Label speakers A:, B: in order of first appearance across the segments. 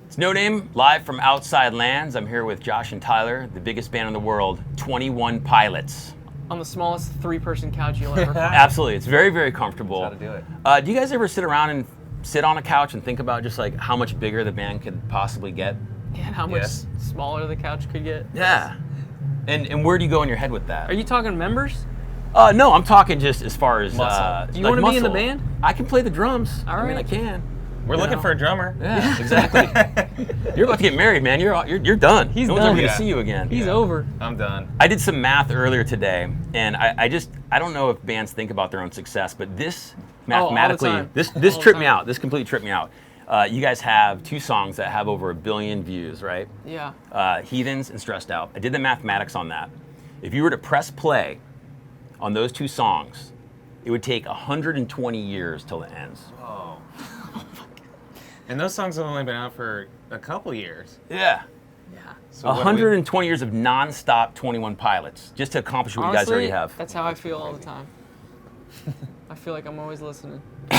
A: It's No Name, live from Outside Lands. I'm here with Josh and Tyler, the biggest band in the world, 21 Pilots.
B: On the smallest three-person couch you'll ever find.
A: Absolutely, it's very, very comfortable.
C: That's how to do it.
A: Do you guys ever sit around and sit on a couch and think about just like how much bigger the band could possibly get?
B: Yeah, and how much smaller the couch could get.
A: Yeah. And where do you go in your head with that?
B: Are you talking members?
A: No, I'm talking just as far as
C: Muscle.
B: Do you want to be in the band?
A: I can play the drums.
B: All
A: I mean, I
B: right.
A: can.
C: We're looking for a drummer.
A: Yeah, exactly. You're about to get married, man. You're done.
B: He's
A: no one's
B: done.
A: ever
C: Yeah.
A: gonna see you again.
B: He's over.
C: I'm done.
A: I did some math earlier today, and I don't know if bands think about their own success, but this mathematically,
B: time.
A: this
B: All the
A: tripped me
B: time.
A: out. This completely tripped me out. You guys have two songs that have over 1 billion views, right?
B: Yeah.
A: Heathens and Stressed Out. I did the mathematics on that. If you were to press play on those two songs, it would take 120 years till it ends.
C: Oh. And those songs have only been out for a couple years.
A: Yeah.
B: Yeah.
C: So what do we-
A: 120 years of non-stop 21 Pilots just to accomplish what you guys already have.
B: That's how I feel all the time. I feel like I'm always listening.
C: to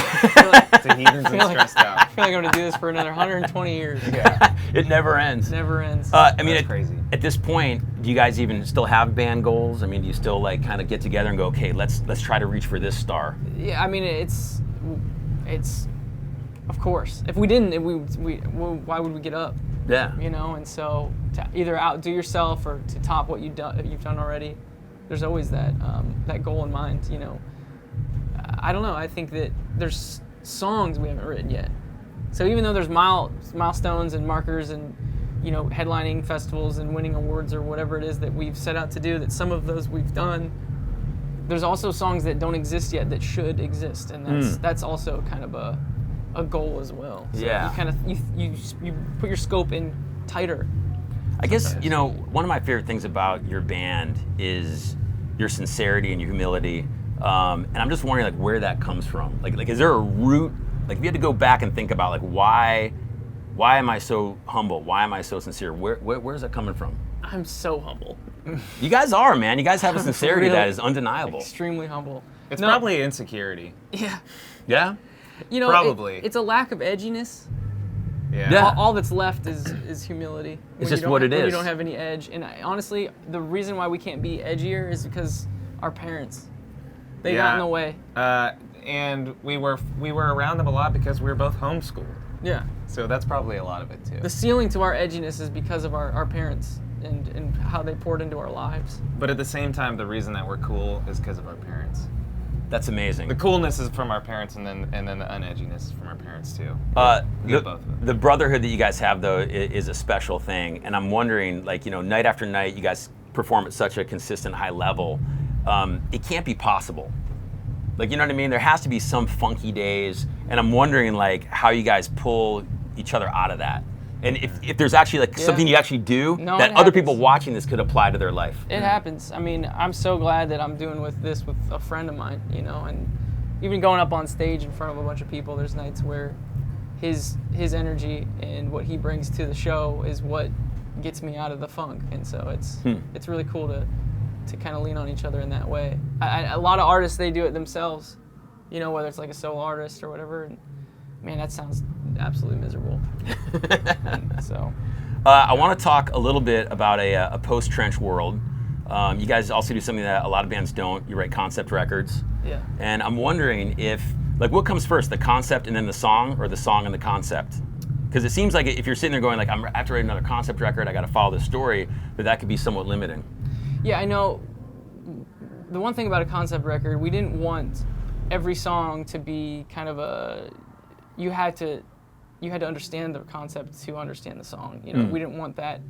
C: Heathens and
B: like-
C: Stressed Out.
B: I feel like I'm going to do this for another 120 years.
C: Yeah.
A: It never ends.
B: Never ends.
A: I mean,
C: That's crazy.
A: At this point, do you guys even still have band goals? I mean, do you still like kind of get together and go, okay, let's try to reach for this star?
B: Yeah, I mean, it's of course. If we didn't, why would we get up?
A: Yeah.
B: You know, and so to either outdo yourself or to top what you've done already, there's always that goal in mind. You know, I don't know. I think that there's songs we haven't written yet. So even though there's milestones and markers and headlining festivals and winning awards or whatever it is that we've set out to do, that some of those we've done, there's also songs that don't exist yet that should exist, and that's also kind of a goal as well. So
A: Yeah.
B: you kind of you put your scope in tighter.
A: I guess, one of my favorite things about your band is your sincerity and your humility. And I'm just wondering, like, where that comes from. Like, is there a root? Like, if you had to go back and think about, like, why am I so humble? Why am I so sincere? Where's that coming from?
B: I'm so humble.
A: You guys are, man. You guys have a sincerity that
B: Really
A: is undeniable.
B: Extremely humble.
C: It's
B: No,
C: probably insecurity.
B: yeah.
A: Yeah?
C: Probably.
B: It's a lack of edginess.
C: Yeah.
A: Yeah.
B: All that's left is humility.
A: It's
B: When
A: just
B: you don't
A: what
B: have-
A: it
B: when
A: is.
B: You don't have any edge, and honestly, the reason why we can't be edgier is because our parents. They got in the way.
C: And we were around them a lot because we were both homeschooled.
B: Yeah.
C: So that's probably a lot of it too.
B: The ceiling to our edginess is because of our parents and how they poured into our lives.
C: But at the same time, the reason that we're cool is because of our parents.
A: That's amazing.
C: The coolness is from our parents, and then the unedginess is from our parents too. We get both of them.
A: The brotherhood that you guys have, though, is a special thing. And I'm wondering, like, night after night, you guys perform at such a consistent high level. It can't be possible. Like, you know what I mean? There has to be some funky days. And I'm wondering, like, how you guys pull each other out of that. And if there's actually, like, something you actually do
B: No,
A: that
B: it
A: other
B: happens.
A: people watching this could apply to their life.
B: It happens. I mean, I'm so glad that I'm doing this with a friend of mine, and even going up on stage in front of a bunch of people, there's nights where his energy and what he brings to the show is what gets me out of the funk. And so it's really cool to kind of lean on each other in that way. A lot of artists, they do it themselves, whether it's like a solo artist or whatever. And man, that sounds absolutely miserable. And so
A: I want to talk a little bit about a post-trench world. You guys also do something that a lot of bands don't. You write concept records.
B: yeah.
A: And I'm wondering if, like, what comes first, the concept and then the song, or the song and the concept? Because it seems like if you're sitting there going, like, I have to write another concept record, I got to follow this story, that could be somewhat limiting.
B: Yeah, I know. The one thing about a concept record, we didn't want every song to be kind of you had to understand the concept to understand the song. We didn't want that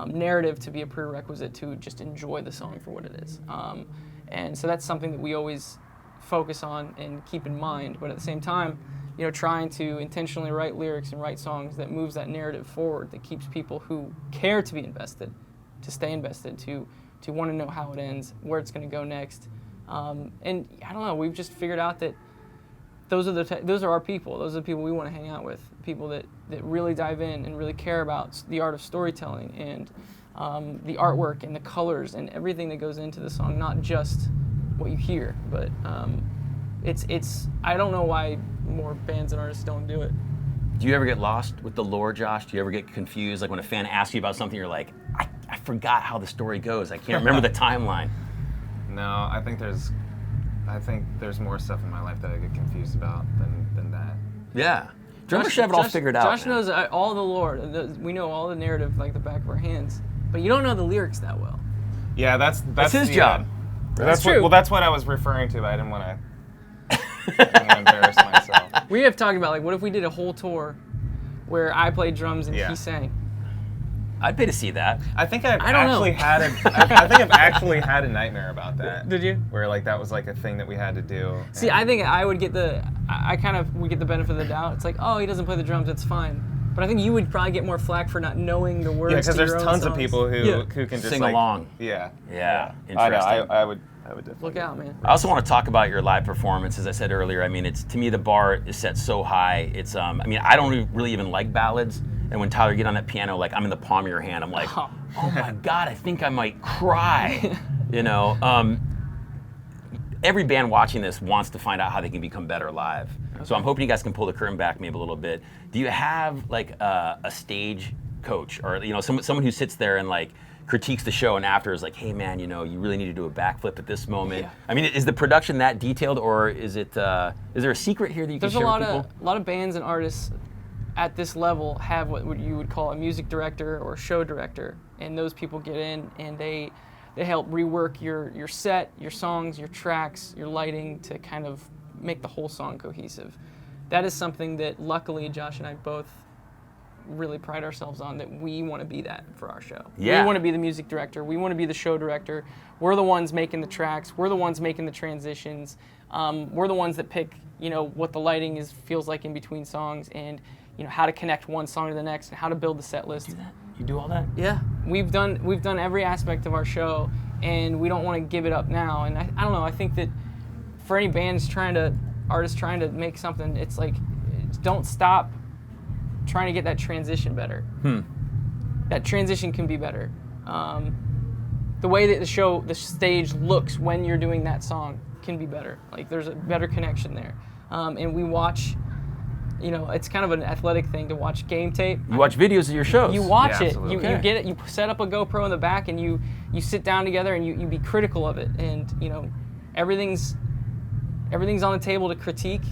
B: narrative to be a prerequisite to just enjoy the song for what it is. And so that's something that we always focus on and keep in mind. But at the same time, trying to intentionally write lyrics and write songs that moves that narrative forward, that keeps people who care to be invested, to stay invested, to want to know how it ends, where it's going to go next. And I don't know, we've just figured out that those are our people. Those are the people we want to hang out with, people that really dive in and really care about the art of storytelling and the artwork and the colors and everything that goes into the song, not just what you hear. But it's I don't know why more bands and artists don't do it.
A: Do Do you ever get lost with the lore, Josh? Do you ever get confused? Like when a fan asks you about something, you're like, I forgot how the story goes. I can't remember the timeline.
C: No, I think there's more stuff in my life that I get confused about than that.
A: Yeah. Drummers should have it all figured out.
B: Josh
A: man.
B: knows all the lore. We know all the narrative like the back of our hands, but you don't know the lyrics that well.
C: Yeah, that's
A: his job.
B: That's true.
C: That's what I was referring to. I didn't want to embarrass myself.
B: We have talked about, like, what if we did a whole tour where I played drums and
C: Yeah.
B: he sang?
A: I'd pay to see that.
C: I think I've
B: I don't know.
C: actually had I think I've actually had a nightmare about that.
B: Did you?
C: Where like that was like a thing that we had to do.
B: See, I think I would get I kind of would get the benefit of the doubt. It's like, oh, he doesn't play the drums, it's fine. But I think you would probably get more flack for not knowing the words.
C: Yeah, because
B: to
C: there's
B: your own
C: tons of
B: songs.
C: people who
B: Yeah.
C: can just
A: Sing
C: like,
A: along.
C: Yeah.
A: Yeah.
C: I know.
A: Interesting.
C: I would definitely.
B: Look out, man.
A: I also want to talk about your live performance. As I said earlier, I mean, to me the bar is set so high. It's I mean, I don't really even like ballads. And when Tyler get on that piano, like I'm in the palm of your hand, I'm like, oh my God, I think I might cry. You know, every band watching this wants to find out how they can become better live. Okay. So I'm hoping you guys can pull the curtain back maybe a little bit. Do you have like a stage coach, or someone who sits there and like critiques the show and after is like, hey man, you really need to do a backflip at this moment? Yeah. I mean, is the production that detailed, or is it? Is there a secret here that you can share with people?
B: There's a lot of bands and artists at this level have what you would call a music director or show director, and those people get in and they help rework your set, your songs, your tracks, your lighting to kind of make the whole song cohesive. That is something that luckily Josh and I both really pride ourselves on, that we want to be that for our show.
A: Yeah.
B: We want to be the music director. We want to be the show director. We're the ones making the tracks. We're the ones making the transitions. We're the ones that pick, what the lighting feels like in between songs, and how to connect one song to the next, and how to build the set list.
A: Do that? You do all that?
B: Yeah, we've done every aspect of our show, and we don't want to give it up now. And I don't know. I think that for any artists trying to make something, it's like, don't stop trying to get that transition better. That transition can be better. The way that the stage looks when you're doing that song can be better. Like, there's a better connection there. And we watch. It's kind of an athletic thing to watch game tape.
A: You watch videos of your shows.
B: You watch it.
C: Absolutely.
B: You get it. You set up a GoPro in the back, and you sit down together, and you be critical of it. And everything's on the table to critique,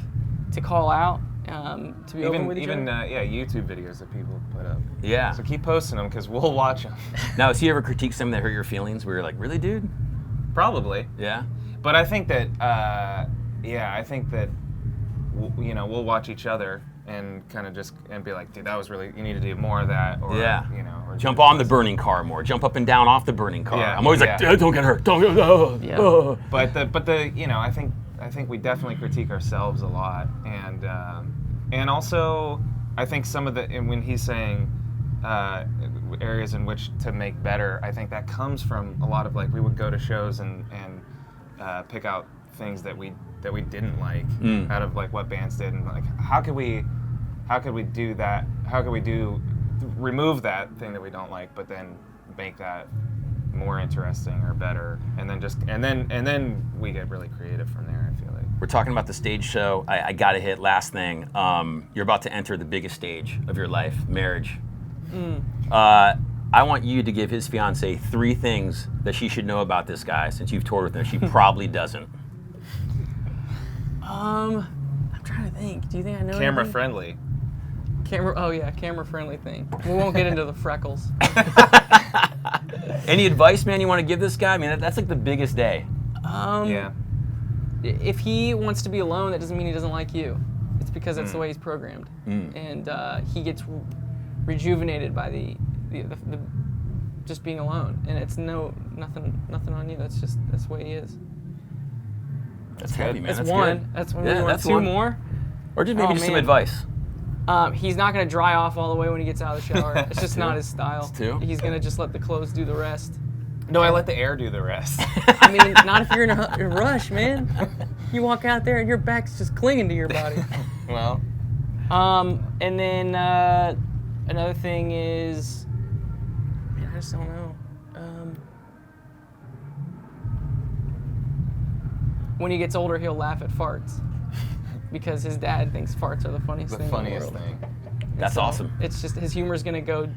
B: to call out, to be open with each other.
C: YouTube videos that people put up.
A: Yeah.
C: So keep posting them because we'll watch them.
A: Now, has he ever critiqued something that hurt your feelings where you're like, really, dude?
C: Probably.
A: Yeah.
C: But I think that we'll watch each other and kind of just be like, dude, that was really, you need to do more of that. Or,
A: yeah.
C: Or
A: jump on the burning car more. Jump up and down off the burning car.
C: Yeah.
A: I'm always like, don't get hurt. Don't get hurt.
B: Yeah.
C: But I think we definitely critique ourselves a lot, and also I think some of and when he's saying areas in which to make better, I think that comes from a lot of, like, we would go to shows and pick out things that we didn't like out of like what bands did, and like how could we do that? How could we remove that thing that we don't like, but then make that more interesting or better, and then we get really creative from there, I feel like.
A: We're talking about the stage show. I gotta hit last thing. You're about to enter the biggest stage of your life, marriage. I want you to give his fiancé 3 things that she should know about this guy, since you've toured with him. She probably doesn't.
B: I'm trying to think. Do you think I know?
C: Camera
B: anything?
C: friendly.
B: Camera friendly thing. We won't get into the freckles.
A: Any advice, man, you want to give this guy? I mean, that's like the biggest day.
C: Yeah.
B: If he wants to be alone, that doesn't mean he doesn't like you. It's because that's the way he's programmed, and he gets rejuvenated by the just being alone, and it's nothing on you. That's the way he is.
A: That's heavy, man.
B: That's
A: one.
B: Good. That's one.
A: Yeah,
B: You want
A: that's
B: 2
A: one.
B: more?
A: Or just maybe some advice.
B: He's not going to dry off all the way when he gets out of the shower. It's just not his style.
A: That's 2.
B: He's going to just let the clothes do the rest.
C: No, I let the air do the rest.
B: I mean, not if you're in a rush, man. You walk out there and your back's just clinging to your body.
C: Well.
B: And then another thing is, man, I just don't know. When he gets older, he'll laugh at farts because his dad thinks farts are the funniest thing in the world.
C: thing.
A: That's awesome.
B: It's just his humor is gonna go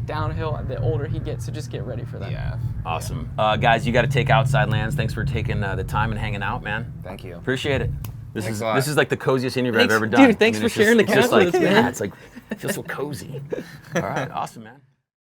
B: downhill the older he gets. So just get ready for that.
C: Yeah.
A: Awesome. Guys, you got to take Outside Lands. Thanks for taking the time and hanging out, man.
C: Thank you.
A: Appreciate it.
C: Thanks a lot.
A: This is like the coziest interview
B: Thanks,
A: I've ever done.
B: dude, thanks for sharing the
A: it's just
B: couch with
A: like,
B: us, man.
A: yeah, it's like, it feels so cozy. All right, awesome, man.